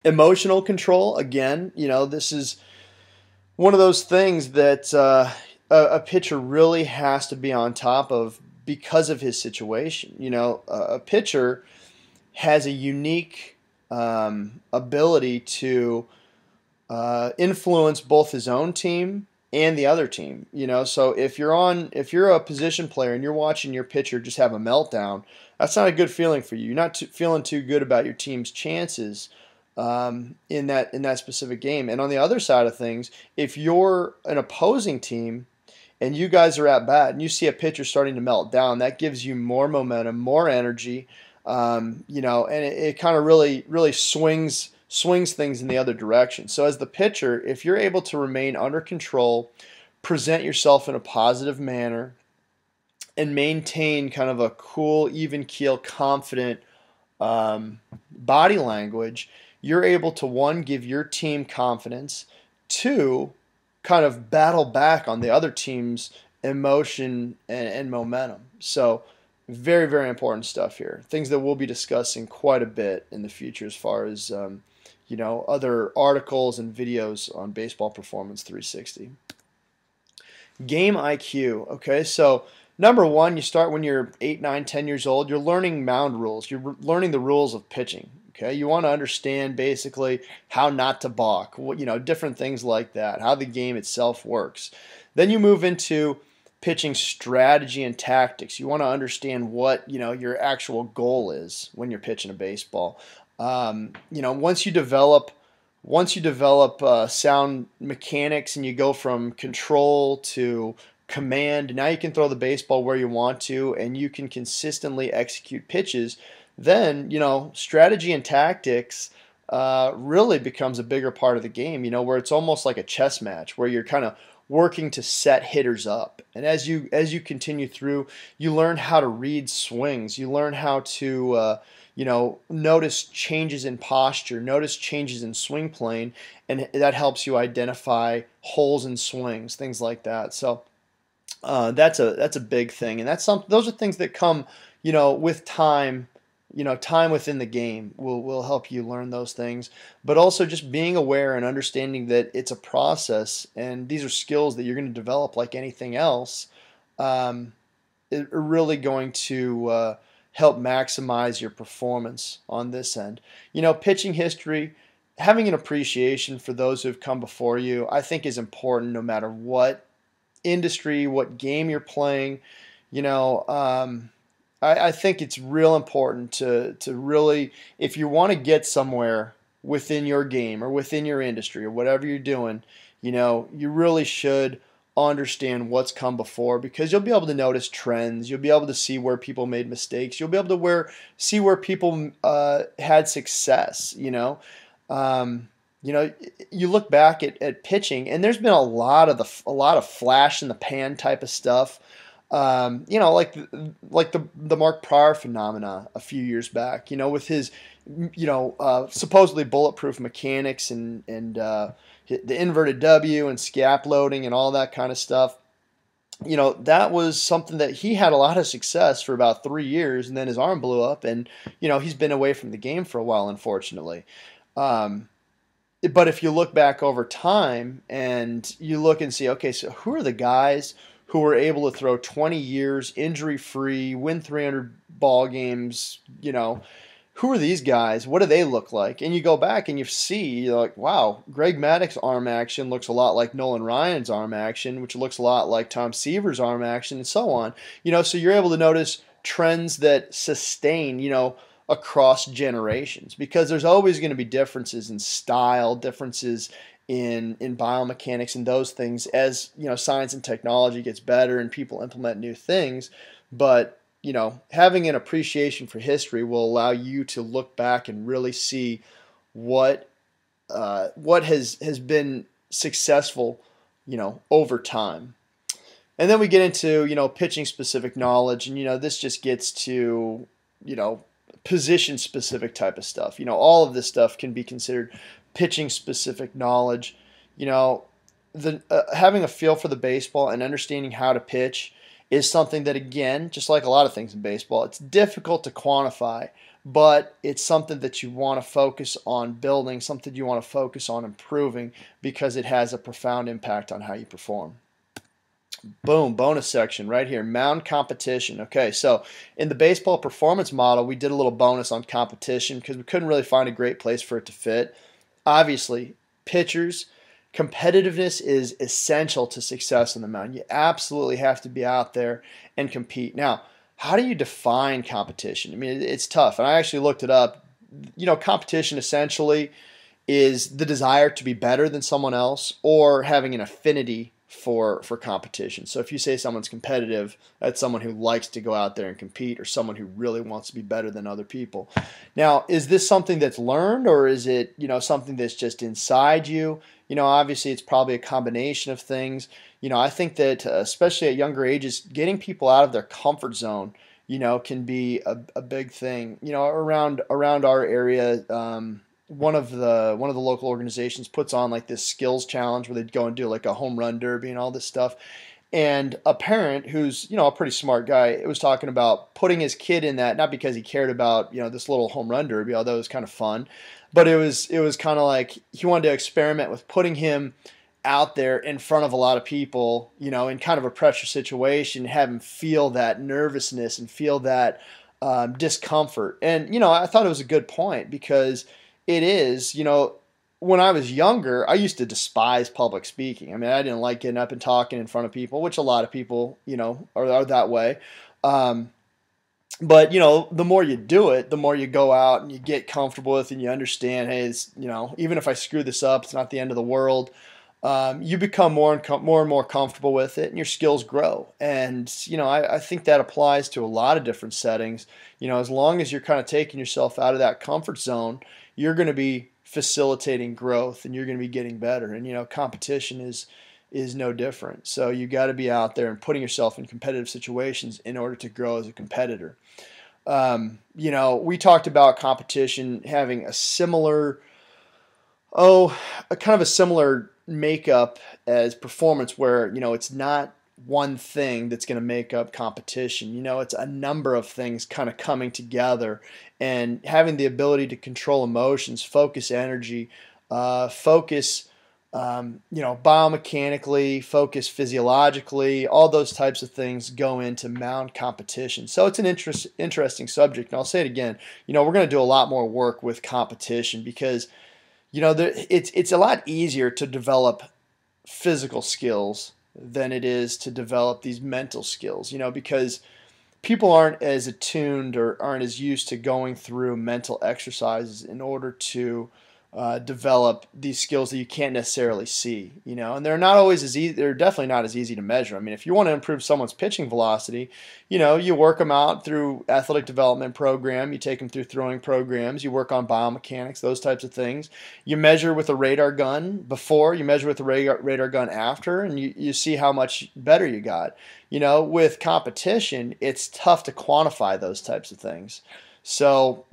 Emotional control, again, this is one of those things that a pitcher really has to be on top of because of his situation. A pitcher has a unique ability to influence both his own team and the other team. So if you're a position player and you're watching your pitcher just have a meltdown, that's not a good feeling for you. You're not feeling too good about your team's chances in that specific game. And on the other side of things, if you're an opposing team and you guys are at bat and you see a pitcher starting to melt down, that gives you more momentum, more energy, and it kind of really swings things in the other direction. So as the pitcher, if you're able to remain under control, present yourself in a positive manner, and maintain kind of a cool, even keel, confident body language, you're able to, one, give your team confidence, two, kind of battle back on the other team's emotion and momentum. So very, very important stuff here. Things that we'll be discussing quite a bit in the future as far as other articles and videos on Baseball Performance 360. Game IQ. Okay, so number one, you start when you're 8, 9, 10 years old. You're learning mound rules. You're learning the rules of pitching. Okay, you want to understand basically how not to balk, different things like that, how the game itself works. Then you move into pitching strategy and tactics. You want to understand what your actual goal is when you're pitching a baseball. Once you develop sound mechanics and you go from control to command, now you can throw the baseball where you want to and you can consistently execute pitches. Then strategy and tactics really becomes a bigger part of the game, where it's almost like a chess match where you're kind of working to set hitters up. And as you continue through, you learn how to read swings. You learn how to notice changes in posture, notice changes in swing plane, and that helps you identify holes in swings, things like that. So that's a big thing, and those are things that come with time. Time within the game will help you learn those things, but also just being aware and understanding that it's a process, and these are skills that you're going to develop like anything else. Are really going to help maximize your performance on this end. Pitching history, having an appreciation for those who have come before you, I think is important no matter what industry, what game you're playing. I think it's real important to really, if you want to get somewhere within your game or within your industry or whatever you're doing, you really should understand what's come before, because you'll be able to notice trends. You'll be able to see where people made mistakes. You'll be able to see where people had success. You look back at pitching, and there's been a lot of flash in the pan type of stuff. Like the Mark Pryor phenomena a few years back, with his, supposedly bulletproof mechanics and the inverted W and scap loading and all that kind of stuff. That was something that he had a lot of success for about 3 years, and then his arm blew up, and he's been away from the game for a while, unfortunately. But if you look back over time and you look and see, okay, so who are the guys who were able to throw 20 years injury-free, win 300 ball games, who are these guys? What do they look like? And you go back and you see, you're like, wow, Greg Maddox's arm action looks a lot like Nolan Ryan's arm action, which looks a lot like Tom Seaver's arm action, and so on. So you're able to notice trends that sustain, across generations, because there's always going to be differences in style, differences in biomechanics and those things as science and technology gets better and people implement new things. But having an appreciation for history will allow you to look back and really see what has been successful over time. And then we get into pitching specific knowledge, and this just gets to position specific type of stuff. All of this stuff can be considered pitching specific knowledge. Having a feel for the baseball and understanding how to pitch is something that, again, just like a lot of things in baseball, it's difficult to quantify, but it's something that you want to focus on building, something you want to focus on improving, because it has a profound impact on how you perform. Boom, bonus section right here, mound competition. Okay, so in the baseball performance model, we did a little bonus on competition because we couldn't really find a great place for it to fit. Obviously, pitchers, competitiveness is essential to success on the mound. You absolutely have to be out there and compete. Now, how do you define competition? I mean, it's tough, and I actually looked it up. Competition essentially is the desire to be better than someone else or having an affinity for competition. So if you say someone's competitive, that's someone who likes to go out there and compete, or someone who really wants to be better than other people. Now, is this something that's learned, or is it, something that's just inside you? Obviously it's probably a combination of things. I think that especially at younger ages, getting people out of their comfort zone, can be a big thing. Around our area, one of the local organizations puts on like this skills challenge where they'd go and do like a home run derby and all this stuff. And a parent who's, a pretty smart guy, was talking about putting his kid in that, not because he cared about, this little home run derby, although it was kind of fun, but it was kind of like he wanted to experiment with putting him out there in front of a lot of people, in kind of a pressure situation, have him feel that nervousness and feel that discomfort. And, I thought it was a good point, because it is, when I was younger, I used to despise public speaking. I mean, I didn't like getting up and talking in front of people, which a lot of people, are that way. But, the more you do it, the more you go out and you get comfortable with it and you understand, hey, it's, even if I screw this up, it's not the end of the world. You become more and more comfortable with it, and your skills grow. And, I think that applies to a lot of different settings. As long as you're kind of taking yourself out of that comfort zone, you're going to be facilitating growth, and you're going to be getting better. And, competition is no different. So you got to be out there and putting yourself in competitive situations in order to grow as a competitor. We talked about competition having a similar, a kind of a similar makeup as performance, where, it's not one thing that's going to make up competition. It's a number of things kind of coming together, and having the ability to control emotions, focus energy, focus, biomechanically, focus physiologically, all those types of things go into mound competition. So it's an interesting subject. And I'll say it again, we're going to do a lot more work with competition, because, it's a lot easier to develop physical skills than it is to develop these mental skills, because people aren't as attuned or aren't as used to going through mental exercises in order to develop these skills that you can't necessarily see, and they're not always as easy. They're definitely not as easy to measure. I mean, if you want to improve someone's pitching velocity, you work them out through athletic development program, you take them through throwing programs, you work on biomechanics, those types of things. You measure with a radar gun before, you measure with a radar gun after, and you see how much better you got. With competition, it's tough to quantify those types of things. So,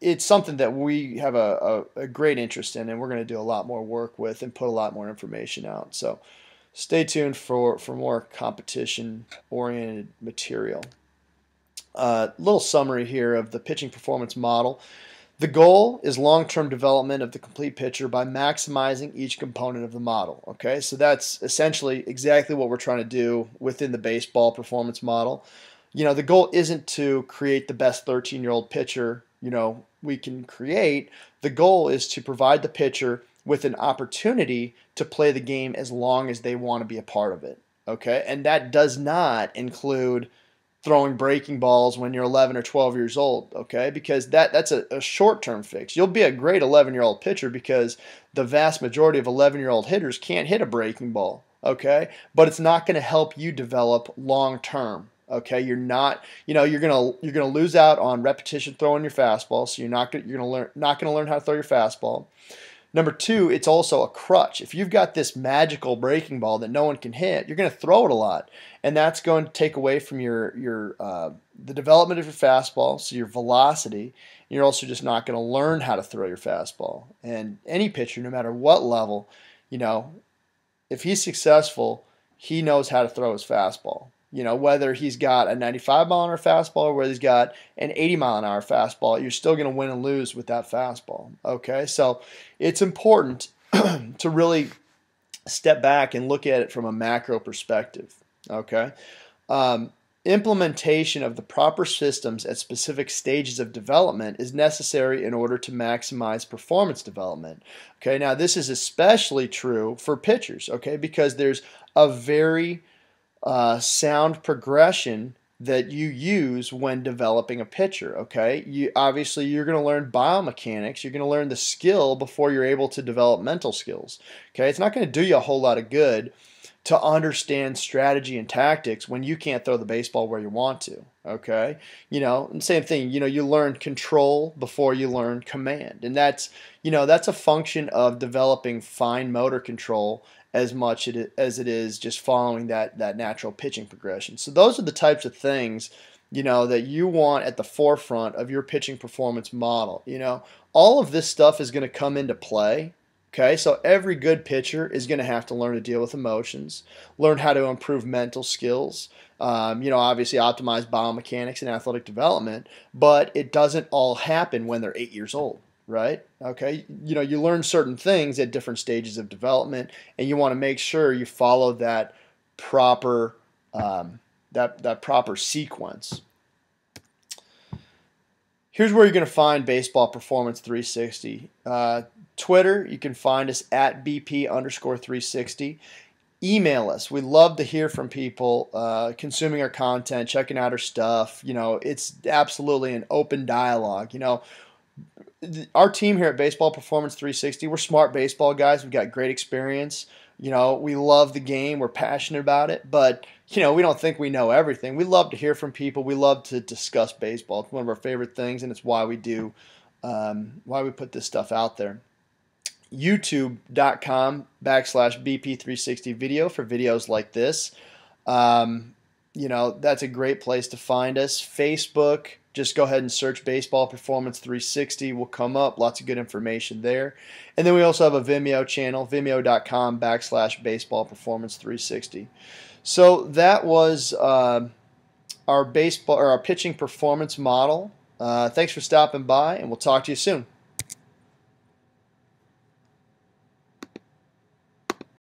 it's something that we have a great interest in, and we're going to do a lot more work with and put a lot more information out. So stay tuned for more competition-oriented material. Little summary here of the pitching performance model. The goal is long-term development of the complete pitcher by maximizing each component of the model. Okay, so that's essentially exactly what we're trying to do within the baseball performance model. The goal isn't to create the best 13-year-old pitcher, we can create. The goal is to provide the pitcher with an opportunity to play the game as long as they want to be a part of it. Okay, and that does not include throwing breaking balls when you're 11 or 12 years old, okay? Because that's a short-term fix. You'll be a great 11-year-old pitcher, because the vast majority of 11-year-old hitters can't hit a breaking ball, okay? But it's not going to help you develop long-term. Okay, you're not, you're gonna lose out on repetition throwing your fastball, so you're not gonna learn how to throw your fastball. Number two, it's also a crutch. If you've got this magical breaking ball that no one can hit, you're gonna throw it a lot, and that's going to take away from the development of your fastball, so your velocity. You're also just not going to learn how to throw your fastball. And any pitcher, no matter what level, if he's successful, he knows how to throw his fastball. You know, whether he's got a 95-mile-an-hour fastball or whether he's got an 80-mile-an-hour fastball, you're still going to win and lose with that fastball. Okay, so it's important to really step back and look at it from a macro perspective. Okay, implementation of the proper systems at specific stages of development is necessary in order to maximize performance development. Okay, now this is especially true for pitchers. Okay, because there's a very sound progression that you use when developing a pitcher. Okay, you're going to learn biomechanics, you're going to learn the skill before you're able to develop mental skills. Okay, it's not going to do you a whole lot of good to understand strategy and tactics when you can't throw the baseball where you want to. Okay, you know, and same thing. You know, you learn control before you learn command, and that's a function of developing fine motor control as much as it is just following that natural pitching progression. So those are the types of things, you know, that you want at the forefront of your pitching performance model. You know, all of this stuff is going to come into play. Okay, so every good pitcher is going to have to learn to deal with emotions, learn how to improve mental skills, you know, obviously optimize biomechanics and athletic development, but it doesn't all happen when they're 8 years old, right? Okay, you know, you learn certain things at different stages of development, and you want to make sure you follow that proper that proper sequence. Here's where you're going to find Baseball Performance 360. Twitter, you can find us at BP_360. Email us. We love to hear from people consuming our content, checking out our stuff. You know, it's absolutely an open dialogue. You know, our team here at Baseball Performance 360, we're smart baseball guys. We've got great experience. You know, we love the game. We're passionate about it, but you know, we don't think we know everything. We love to hear from people. We love to discuss baseball. It's one of our favorite things, and it's why we do, why we put this stuff out there. YouTube.com/BP360 video for videos like this. You know, that's a great place to find us. Facebook, just go ahead and search Baseball Performance 360. Will come up. Lots of good information there. And then we also have a Vimeo channel, vimeo.com/Baseball Performance 360. So that was our pitching performance model. Thanks for stopping by, and we'll talk to you soon.